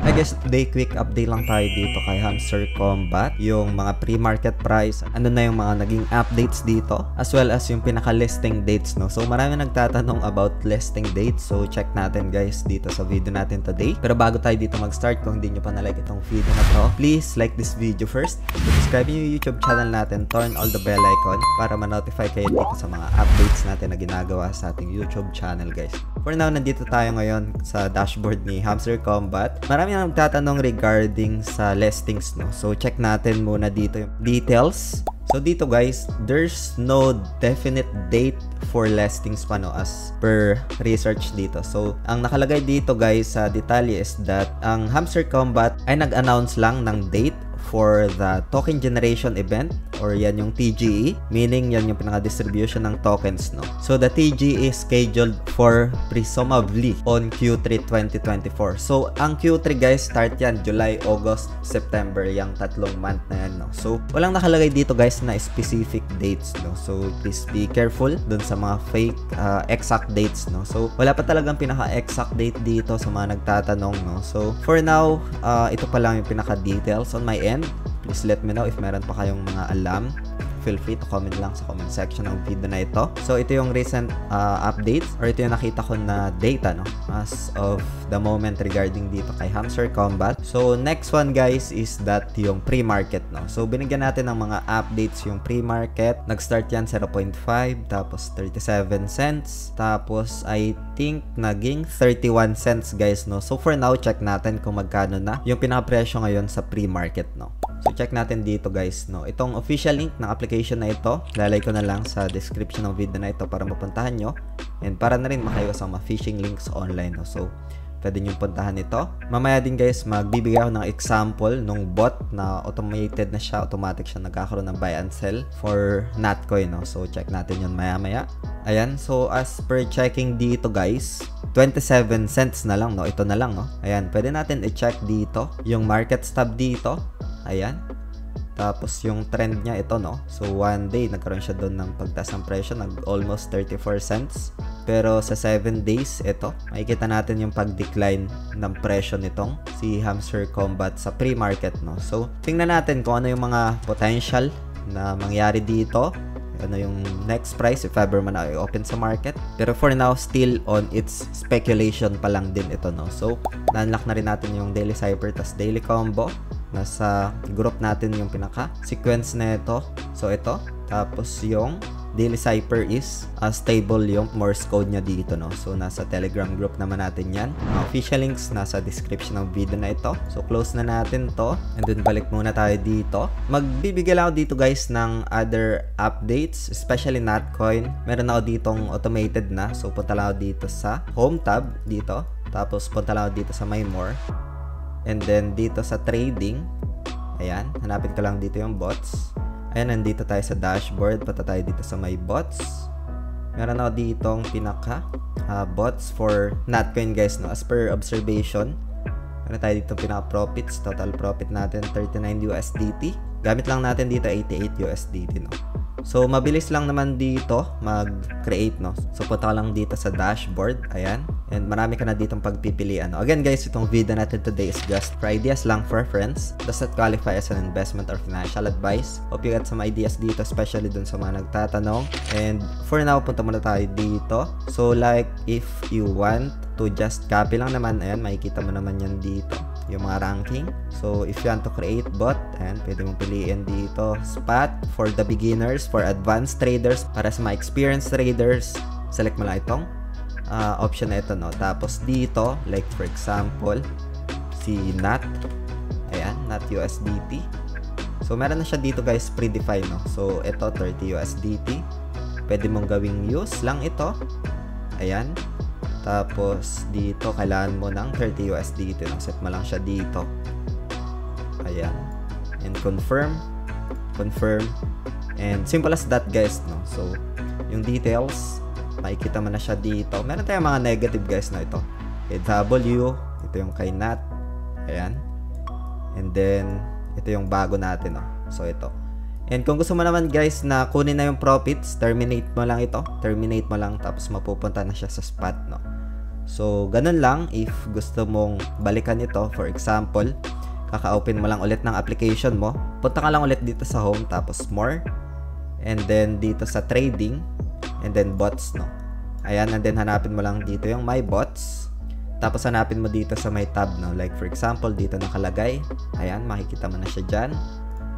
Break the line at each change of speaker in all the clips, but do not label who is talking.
I guess today quick update lang tayo dito kay Hamster Combat, yung mga pre-market price, ano na yung mga naging updates dito, as well as yung pinaka-listing dates, no. So marami nagtatanong about listing dates, so check natin guys dito sa video natin today. Pero bago tayo dito mag-start, kung hindi nyo pa na-like itong video na to, please like this video first, subscribe yung YouTube channel natin, turn all the bell icon para ma-notify kayo dito sa mga updates natin na ginagawa sa ating YouTube channel guys. For now, nandito tayo ngayon sa dashboard ni Hamster Combat. Marami nang nagtatanong regarding sa listings, no. So check natin muna dito yung details. So dito guys, there's no definite date for listings pa, no, as per research dito. So ang nakalagay dito guys sa detalye is that ang Hamster Combat ay nag-announce lang ng date for the token generation event, or yan yung TGE, meaning yan yung pinaka-distribution ng tokens, no. So the TGE is scheduled for presumably on Q3 2024. So ang Q3 guys, start yan July, August, September, yung tatlong month na yan, no. So walang nakalagay dito guys na specific dates, no. So please be careful dun sa mga fake exact dates, no. So wala pa talagang pinaka-exact date dito sa mga nagtatanong, no. So for now, ito pa lang yung pinaka-details on my end. Please let me know if meron pa kayong mga alam. Feel free to comment lang sa comment section ng video na ito. So ito yung recent updates, or ito yung nakita ko na data, no, as of the moment regarding dito kay Hamster Combat. So next one guys is that yung pre-market, no. So binigyan natin ng mga updates yung pre-market. Nag-start yan 0.5, tapos 37 cents, tapos I think naging 31 cents guys, no. So for now, check natin kung magkano na yung pinaka-presyo ngayon sa pre-market, no. So check natin dito guys, no. Itong official link ng application na ito, lalagay ko na lang sa description ng video na ito para mapuntahan nyo, and para na rin makaiwas sa mga phishing links online, no. So pwede nyo puntahan ito. Mamaya din guys, magbibigay ako ng example nung bot na automated na siya, automatic siya nagkakaroon ng buy and sell for Natcoin, no. So check natin yun maya. Ayan, so as per checking dito guys, 27 cents na lang, no. Ito na lang, no. Ayan, pwede natin i-check dito yung markets tab dito. Ayan. Tapos yung trend niya ito, no. So one day nagkaroon siya doon ng pagtaas ng presyo, nag almost 34 cents. Pero sa 7 days, ito, makikita natin yung pag-decline ng presyo nitong si Hamster Combat sa pre-market, no. So tingnan natin kung ano yung mga potential na mangyari dito, ano yung next price if ever man i-open sa market. Pero for now, still on its speculation pa lang din ito, no. So na-unlock na rin natin yung daily cipher tas daily combo. Nasa group natin yung pinaka-sequence na ito. So ito, tapos yung daily cipher is stable yung Morse code nya dito, no. So nasa Telegram group naman natin yan. Official links nasa description ng video na ito. So close na natin to, and then balik muna tayo dito. Magbibigay lang ako dito guys ng other updates, especially Natcoin. Meron ako ditong automated na. So punta lang ako dito sa home tab dito, tapos punta lang ako dito sa my more, and then dito sa trading, ayan, hanapin ko lang dito yung bots. Ayan, nandito tayo sa dashboard, punta tayo dito sa my bots. Meron ako ditong pinaka bots for Natcoin guys, no. As per observation, meron tayo dito pinaka profits, total profit natin 39 USDT. Gamit lang natin dito 88 USDT, no. So mabilis lang naman dito mag-create, no. So punta ka lang dito sa dashboard, ayan, and marami ka na ditong pagpipilian, no. Again guys, itong video natin today is just for ideas lang, for friends. Does not qualify as an investment or financial advice. Hope you got some ideas dito, especially dun sa mga nagtatanong. And for now, punta muna tayo dito. So like if you want to just copy lang naman, ayan, makikita mo naman yan dito yung mga ranking. So if you want to create bot, ayan, pwede mong piliin dito spot for the beginners, for advanced traders, para sa mga experienced traders, select mo lang itong option na ito, no. Tapos dito, like for example si NAT, ayan, NAT USDT. So meron na siya dito guys, predefined, no. So ito 30 USDT, pwede mong gawing use lang ito, ayan. Tapos dito kailangan mo ng 30 USDT, no? Set mo lang siya dito, ayan, and confirm, and simple as that guys, no. So yung details makikita mo na siya dito. Meron tayong mga negative guys na ito, KW, ito yung kay Nat, ayan, and then ito yung bago natin, no. So ito, and kung gusto mo naman guys na kunin na yung profits, terminate mo lang ito, terminate mo lang, tapos mapupunta na siya sa spot, no. So, ganun lang. If gusto mong balikan ito, for example, kaka-open mo lang ulit ng application mo, punta ka lang ulit dito sa home, tapos more, and then dito sa trading, and then bots, no? Ayan, and then hanapin mo lang dito yung my bots, tapos hanapin mo dito sa may tab, no? Like for example, dito nakalagay, ayan, makikita mo na siya dyan.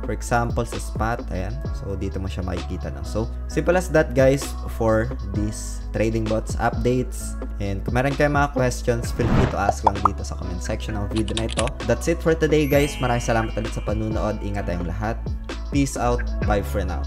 For example, sa spot, ayan, so dito mo siya makikita, no? So, simple as that, guys, for these trading bots updates. And kung meron kayo mga questions, feel free to ask lang dito sa comment section ng video na ito. That's it for today, guys. Maraming salamat ulit sa panunood. Ingat tayong lahat. Peace out. Bye for now.